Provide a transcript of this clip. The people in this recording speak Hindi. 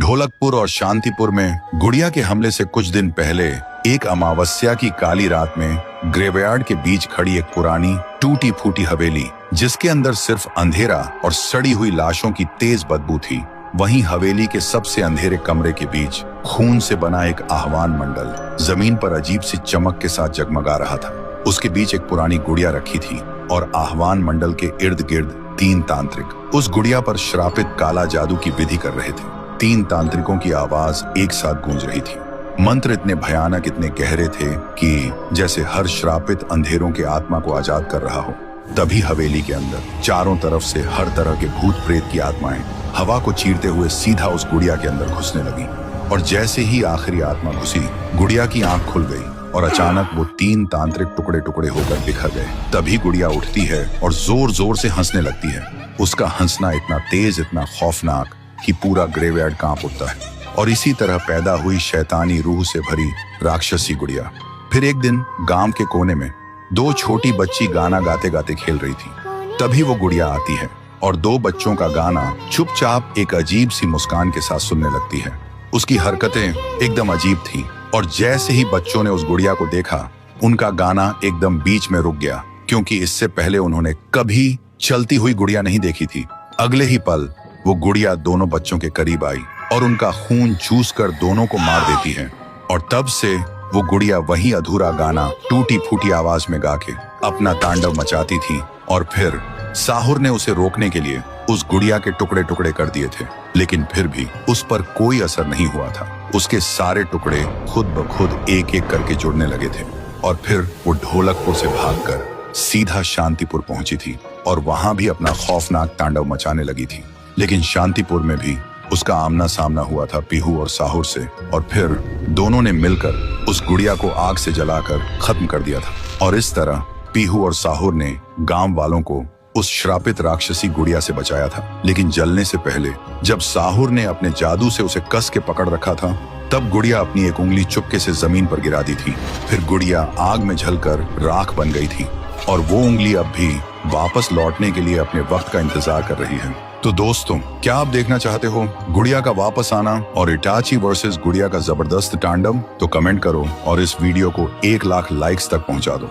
ढोलकपुर और शांतिपुर में गुड़िया के हमले से कुछ दिन पहले एक अमावस्या की काली रात में ग्रेवयार्ड के बीच खड़ी एक पुरानी टूटी फूटी हवेली, जिसके अंदर सिर्फ अंधेरा और सड़ी हुई लाशों की तेज बदबू थी, वहीं हवेली के सबसे अंधेरे कमरे के बीच खून से बना एक आह्वान मंडल जमीन पर अजीब सी चमक के साथ जगमगा रहा था। उसके बीच एक पुरानी गुड़िया रखी थी और आह्वान मंडल के इर्द गिर्द 3 तांत्रिक उस गुड़िया पर श्रापित काला जादू की विधि कर रहे थे। 3 तांत्रिकों की आवाज एक साथ गूंज रही थी। मंत्र इतने भयानक, इतने गहरे थे कि जैसे हर श्रापित अंधेरों के आत्मा को आजाद कर रहा हो। तभी हवेली के अंदर चारों तरफ से हर तरह के भूत प्रेत की आत्माएं हवा को चीरते हुए सीधा उस गुड़िया के अंदर घुसने लगी। और जैसे ही आखिरी आत्मा घुसी, गुड़िया की आंख खुल गई और अचानक वो 3 तांत्रिक टुकड़े टुकड़े होकर बिखर गए। तभी गुड़िया उठती है और जोर जोर से हंसने लगती है। उसका हंसना इतना तेज, इतना खौफनाक कि पूरा ग्रेवयार्ड कांप उठता है। और इसी तरह पैदा हुई शैतानी रूह से भरी राक्षसी गुड़िया। फिर एक दिन गांव के कोने में 2 छोटी बच्ची गाना गाते गाते खेल रही थी। तभी वो गुड़िया आती है और 2 बच्चों का गाना चुपचाप एक अजीब सी मुस्कान के साथ सुनने लगती है। उसकी हरकतें एकदम अजीब थी और जैसे ही बच्चों ने उस गुड़िया को देखा, उनका गाना एकदम बीच में रुक गया, क्योंकि इससे पहले उन्होंने कभी चलती हुई गुड़िया नहीं देखी थी। अगले ही पल वो गुड़िया दोनों बच्चों के करीब आई और उनका खून चूस कर दोनों को मार देती है। और तब से वो गुड़िया वही अधूरा गाना टूटी फूटी आवाज में गा के अपना तांडव मचाती थी। और फिर साहुर ने उसे रोकने के लिए उस गुड़िया के टुकड़े टुकड़े कर दिए थे, लेकिन फिर भी उस पर कोई असर नहीं हुआ था। उसके सारे टुकड़े खुद ब खुद एक एक करके जुड़ने लगे थे। और फिर वो ढोलकपुर से भागकर सीधा शांतिपुर पहुंची थी और वहां भी अपना खौफनाक तांडव मचाने लगी थी। लेकिन शांतिपुर में भी उसका आमना सामना हुआ था पीहू और साहुर से, और फिर दोनों ने मिलकर उस गुड़िया को आग से जलाकर खत्म कर दिया था। और इस तरह पीहू और साहुर ने गांव वालों को उस श्रापित राक्षसी गुड़िया से बचाया था। लेकिन जलने से पहले जब साहुर ने अपने जादू से उसे कस के पकड़ रखा था, तब गुड़िया अपनी एक उंगली चुपके से जमीन पर गिरा दी थी। फिर गुड़िया आग में जलकर राख बन गई थी और वो उंगली अब भी वापस लौटने के लिए अपने वक्त का इंतजार कर रही है। तो दोस्तों, क्या आप देखना चाहते हो गुड़िया का वापस आना और इटाची वर्सेस गुड़िया का जबरदस्त तांडव? तो कमेंट करो और इस वीडियो को 1 लाख लाइक्स तक पहुंचा दो।